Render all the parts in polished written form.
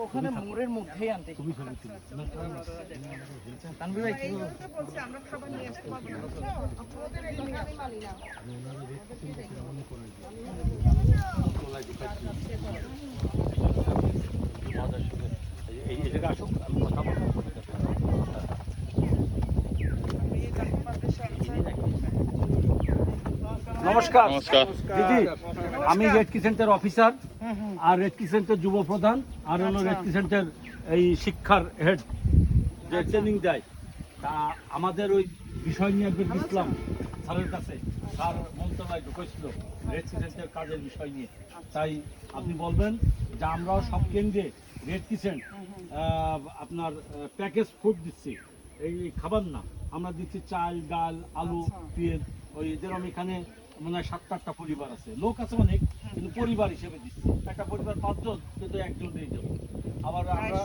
ওখানে মোড়ের মধ্যেই আনতে তানভীর ভাই কি বলছে আমরা খাবার নিয়ে আসতে পারবো না আপনাদের এখানে আমি মানি না এই জায়গায় আসুক আমি কথা বলবো নমস্কার দিদি আমি রেড ক্রিসেন্টের অফিসার আর রেড ক্রিসেন্টের যুব প্রধান আর হলো রেড ক্রিসেন্টের এই শিক্ষার হেড যে ট্রেনিং দেয় তা আমাদের ওই বিষয় নিয়ে একবার গেছিলাম স্যারের কাছে স্যার মন্ত্রণালয় ঢুকেছিল রেড ক্রিসেন্টের কাজের বিষয় নিয়ে তাই আপনি বলবেন যে আমরাও সব কেন্দ্রে রেড ক্রিসেন্ট আপনার প্যাকেজ ফুড দিচ্ছি এই খাবার না আমরা দিচ্ছি চাল ডাল আলু পেঁয়াজ ওই যেরকম এখানে মনে হয় 7-8টা পরিবার আছে লোক আছে অনেক কিন্তু পরিবার হিসেবে দিচ্ছি একটা পরিবার 5 জন কিন্তু একজন দিয়ে দেবো আবার আমরা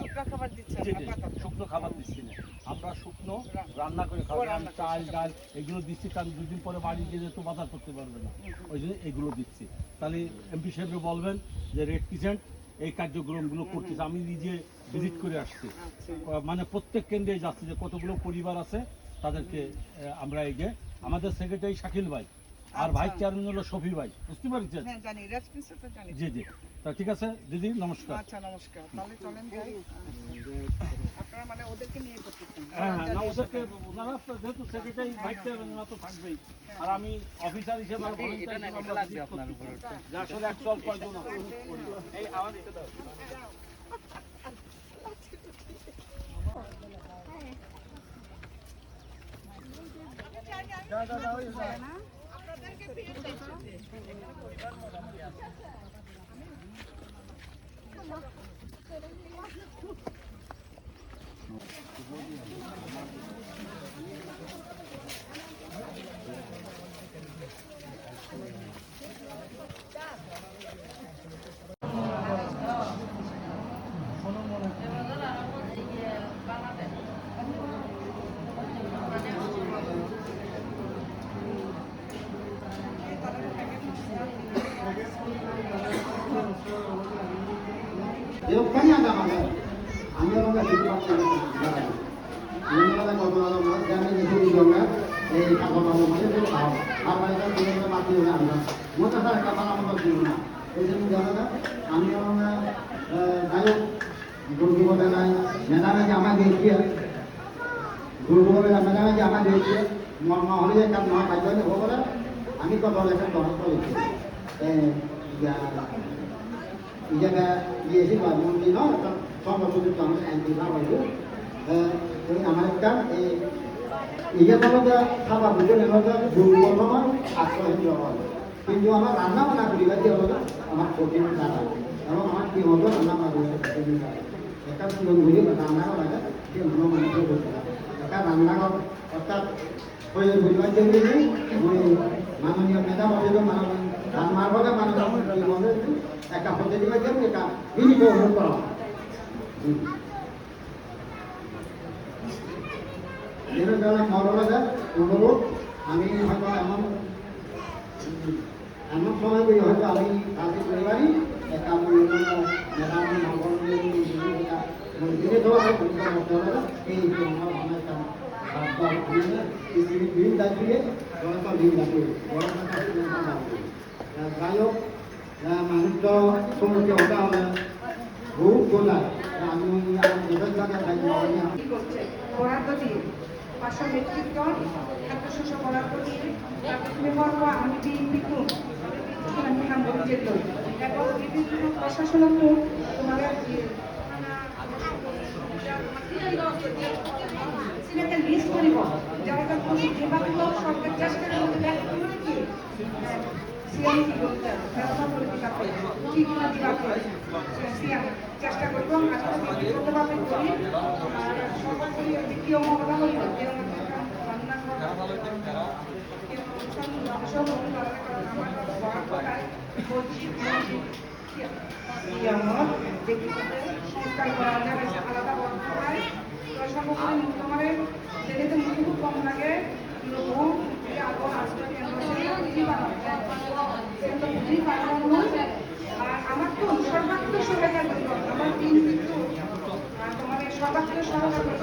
শুকনো খাবার দিচ্ছি না আমরা শুকনো রান্না করে খাবার চাল ডাল এগুলো দিচ্ছি কারণ 2 দিন পরে বাড়ি গিয়ে তো বাজার করতে পারবে না ওই জন্য এগুলো দিচ্ছি তাহলে এমপি সাহেব বলবেন যে রেড ক্রিসেন্ট এই কার্যক্রমগুলো করতেছে আমি নিজে ভিজিট করে আসছি মানে প্রত্যেক কেন্দ্রে যাচ্ছি যে কতগুলো পরিবার আছে তাদেরকে আমরা এই যে আমাদের সেক্রেটারি শাকিল ভাই আর ভাইস চেয়ারম্যান হলো শফি ভাই বুঝতে পারছেন জি জি তা ঠিক আছে দিদি নমস্কার আচ্ছা নমস্কার তাহলে চলেন যাই আপনারা মানে ওদেরকে নিয়ে করতেছেন হ্যাঁ না ওদেরকে ওনারা যেহেতু সেক্রেটারি ভাইস চেয়ারম্যান ওরা তো থাকবেই আর আমি অফিসার হিসেবে আর ভলান্টিয়ার হিসেবে লাগবে আপনার উপর যে আসলে অ্যাকচুয়াল কয়জন এই আওয়াজ দিতে দাও আপনাদেরকে ফিরে যাচ্ছে এখানে পরিবার মোটামুটি আছে Kanya ada mana? Anda orang itu macam mana? Ini kalau kalau orang jangan jadi juga, kalau mau macam itu tahu. Apa itu dia mati orang. Mungkin saya kata orang macam mana? Jadi jangan kami orang ayo guru bola lain, मैदान जामा देखिए, guru bola मैदान जामा देखिए, mau hari kan mau kajian itu hoga, kami kau boleh kan orang kau itu, ya jaga dia sih buat mungkin orang sama sudah kami anti lah itu, ini Amerika, iya kalau dia sama bukan yang ada guru bola asal itu orang, কিন্তু আমার রান্না বান্না করি বাকি হলো না আমার কঠিন জানা এবং আমার কি হলো রান্না বান্না করি একটা সুন্দর বুঝে রান্না করা যায় যে মনো মানুষের করতে একটা রান্না অর্থাৎ ওই বুঝবার জন্য ওই মাননীয় মেধাবী রান্নার ভাগে মাননীয় একটা হতে দিবার জন্য একটা বিনীত অনুরোধ করা এর জন্য মরলাদের অনুরোধ আমি হয়তো এমন সময় বই হয়তো আমি কাজে পরিবারই একটা মেধাবী নম্বর দিনে দেওয়া হয় এই আমার অনেক বিভিন্ন দায়িত্বে জনতা বিভিন্ন যাই হোক মানুষ তো সম্মুখে হতে হবে খুব গোলায় আমি দেশের জায়গায় বরাদ্দ দিয়ে 500 মেট্রিক টন খাদ্যশস্য বরাদ্দ দিয়ে তুমি বলবো আমি বিএনপি কোন আমি নাম্বার যেত এবং বিভিন্ন প্রশাসনকে তোমাদের সিলেটে লিস্ট করিব যারা যেভাবে সরকার চেষ্টা করতে দেখতে কি সিএম কি করতে ব্যবসা পলিটিকা করে কি কি দিবা করে সিএম চেষ্টা করব আজকে ব্যক্তিগতভাবে করি সর্বোপরি দ্বিতীয় মহড়া হইল সংস্কার করা যাবে আলাদা বর্তমানে সর্বোপরি তোমার সেটাতে মুখে খুব কম লাগে আগে আসবে বুঝি বানানো আর আমার তো সর্বাত্মক সহায়তা করি আমার টিম কিন্তু তোমাদের সর্বাত্র সহায়তা করবে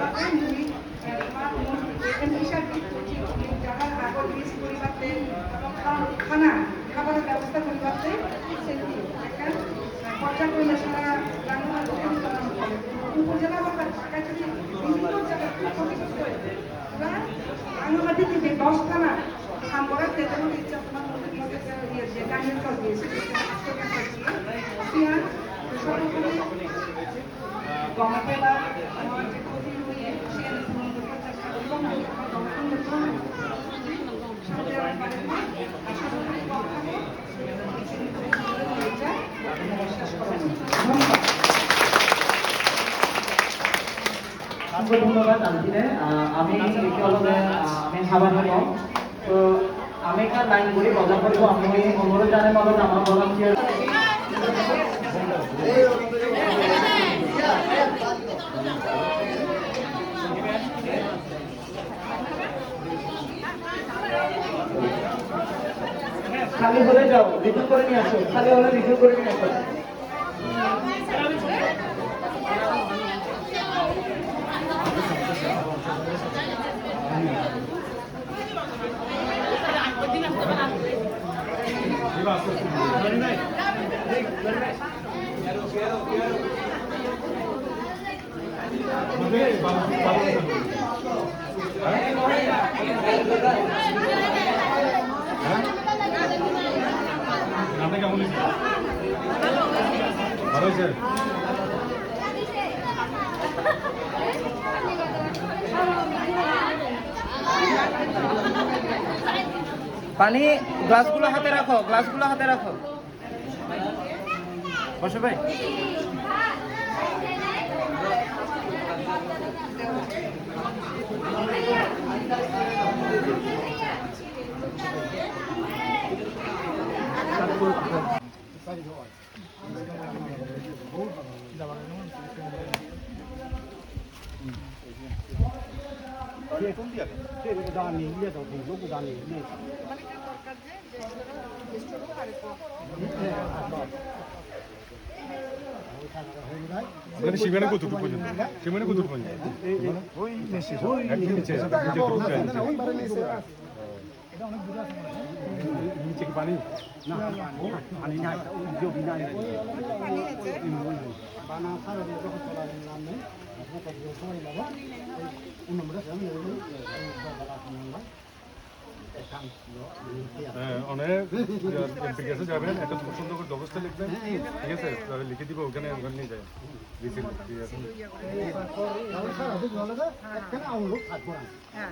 যারা আগর বীজ পরিবর্তে খাবারের ব্যবস্থা পরিবর্তে একটা পর্যায়ক্রমে সারা উপজেলা বা ঢাকা থেকে বিভিন্ন জায়গায় খুব ক্ষতিগ্রস্ত হয়েছে ওরা আঙ্গনবাড়ি থেকে 10 থানা খাম করার তেমন ইচ্ছা তোমার যে গানের চল দিয়েছে সর্বোপরি গমাতে বা যে ক্ষতি হয়ে ধন্যবাদ আনছিলে আমি একেলগে আমি খাবার পাম তো আমি এখান লাইন কৰি বজাৰ কৰিব আমি অনুৰোধ জানে মাজত আমাৰ ভলান্টিয়াৰ খালি হলে যাও রিভিউ করে নিয়ে আসো খালি হলে রিভিউ করে নিয়ে আসো কেমন ভালো হয়েছে পানি গ্লাসগুলো হাতে রাখো বসো ভাই সীমানা কতটুকু পর্যন্ত ওই নিচে কি পানি না পানি না বানা সারা যখন চলা নাম নেই সময় লাগবে অনেক এমপিকে যাবেন একটা সুন্দর করে দরখাস্ত লিখবেন ঠিক আছে লিখে দিব ওখানে নিয়ে যায় হ্যাঁ